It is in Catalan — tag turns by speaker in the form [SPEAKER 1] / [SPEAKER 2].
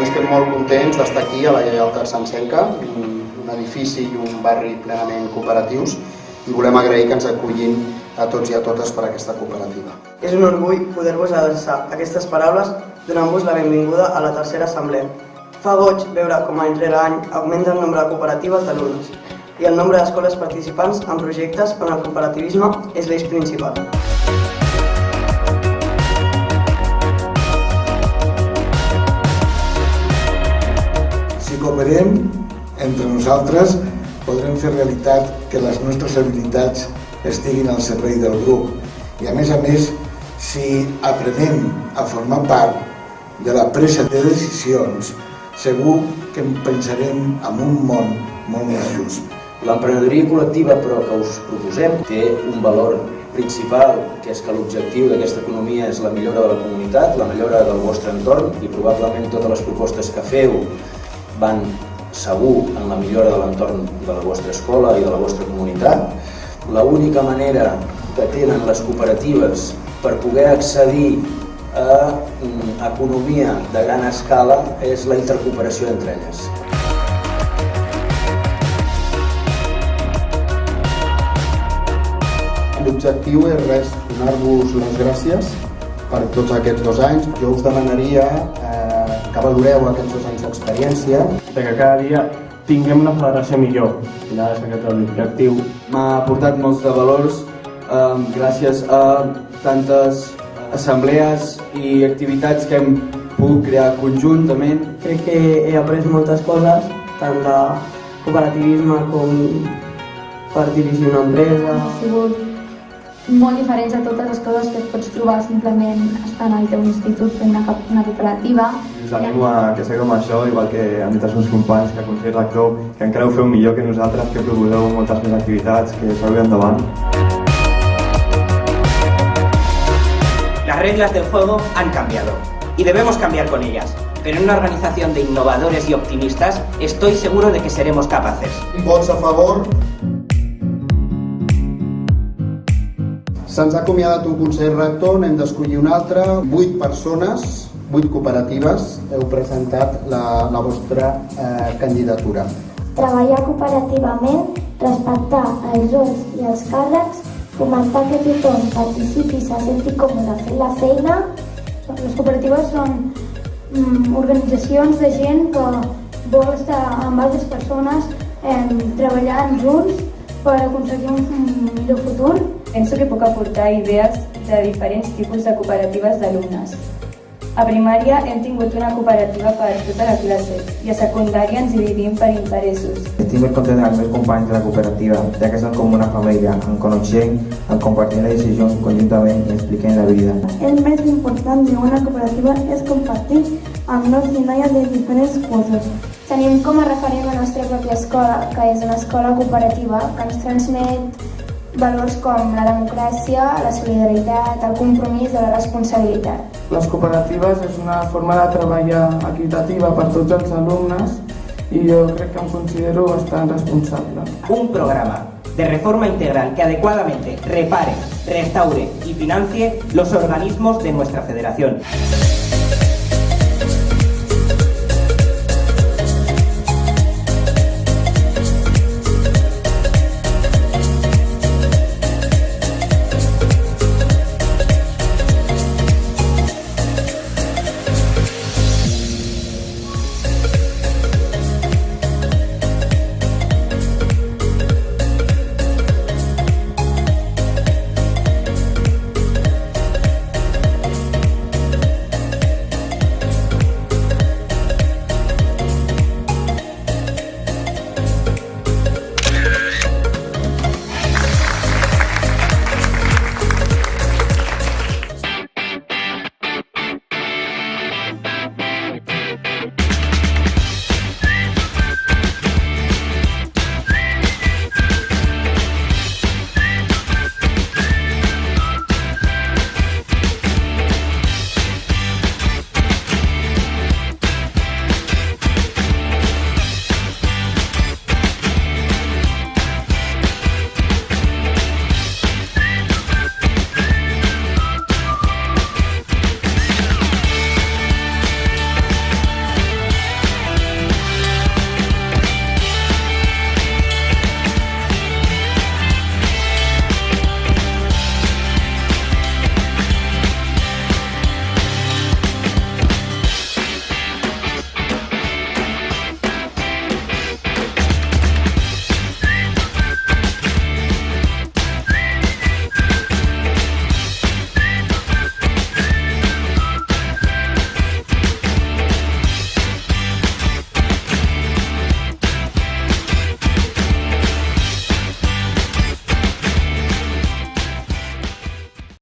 [SPEAKER 1] Estem molt contents d'estar aquí a la Lleialtat Sancenca, un edifici i un barri plenament cooperatius, i volem agrair que ens acollin a tots i a totes per aquesta cooperativa.
[SPEAKER 2] És un orgull poder-vos adreçar aquestes paraules donant-vos la benvinguda a la tercera assemblea. Fa goig veure com any rere any augmenta el nombre de cooperatives d'alumnes i el nombre d'escoles participants en projectes on el cooperativisme és l'eix principal.
[SPEAKER 3] Si cooperem entre nosaltres, podrem fer realitat que les nostres habilitats estiguin al servei del grup. I a més, si aprenem a formar part de la presa de decisions, segur que pensarem en un món molt més just.
[SPEAKER 4] L'emprenedoria col·lectiva, però, que us proposem té un valor principal, que és que l'objectiu d'aquesta economia és la millora de la comunitat, la millora del vostre entorn, i probablement totes les propostes que feu van segur en la millora de l'entorn de la vostra escola i de la vostra comunitat. L'única manera que tenen les cooperatives per poder accedir a economia de gran escala és la intercooperació entre elles.
[SPEAKER 1] L'objectiu és res, donar-vos les gràcies per tots aquests 2 anys. Jo us demanaria que valoreu aquests 2 anys d'experiència.
[SPEAKER 5] Que cada dia tinguem una federació millor. Al final és aquest l'objectiu.
[SPEAKER 6] M'ha aportat molts de valors gràcies a tantes assemblees i activitats que hem pogut crear conjuntament.
[SPEAKER 2] Crec que he après moltes coses, tant de cooperativisme com per dirigir una empresa.
[SPEAKER 7] Ha sigut molt diferents a totes les coses que et pots trobar simplement estant al teu institut fent una cooperativa.
[SPEAKER 5] Us animo a que seguim això, igual que han dit els meus companys, que el Consell Rector, que encara ho feu millor que nosaltres, que proposeu moltes més activitats, que seguiu endavant.
[SPEAKER 8] Las reglas del juego han cambiado y debemos cambiar con ellas. Pero en una organización de innovadores y optimistas estoy seguro de que seremos capaces.
[SPEAKER 1] Vots a favor. Se'ns ha acomiadat un Consell Rector, n'hem d'escollir un altre. 8 persones, 8 cooperatives, heu presentat la vostra candidatura.
[SPEAKER 7] Treballar cooperativament, respectar els rols i els càrrecs, fomentar que tothom participi i se senti còmode fent la feina. Les cooperatives són organitzacions de gent que vol estar amb altres persones treballant junts per aconseguir un millor futur.
[SPEAKER 9] Penso que puc aportar idees de diferents tipus de cooperatives d'alumnes. A primària hem tingut una cooperativa per tota la classe i a secundària ens dividim per interessos.
[SPEAKER 5] Estic molt content dels meus companys de la cooperativa, ja que són com una família, en coneixem, en compartim la decisió conjuntament i expliquem la vida.
[SPEAKER 7] El més important d'una cooperativa és compartir amb nois i noies de diferents coses. Tenim com a referent la nostra pròpia escola, que és una escola cooperativa que ens transmet valors com la democràcia, la solidaritat, el compromís i la responsabilitat.
[SPEAKER 2] Les cooperatives és una forma de treballar equitativa per tots els alumnes i jo crec que em considero bastant responsable.
[SPEAKER 8] Un programa de reforma integral que adecuadamente repare, restaure y financie los organismos de nuestra federación.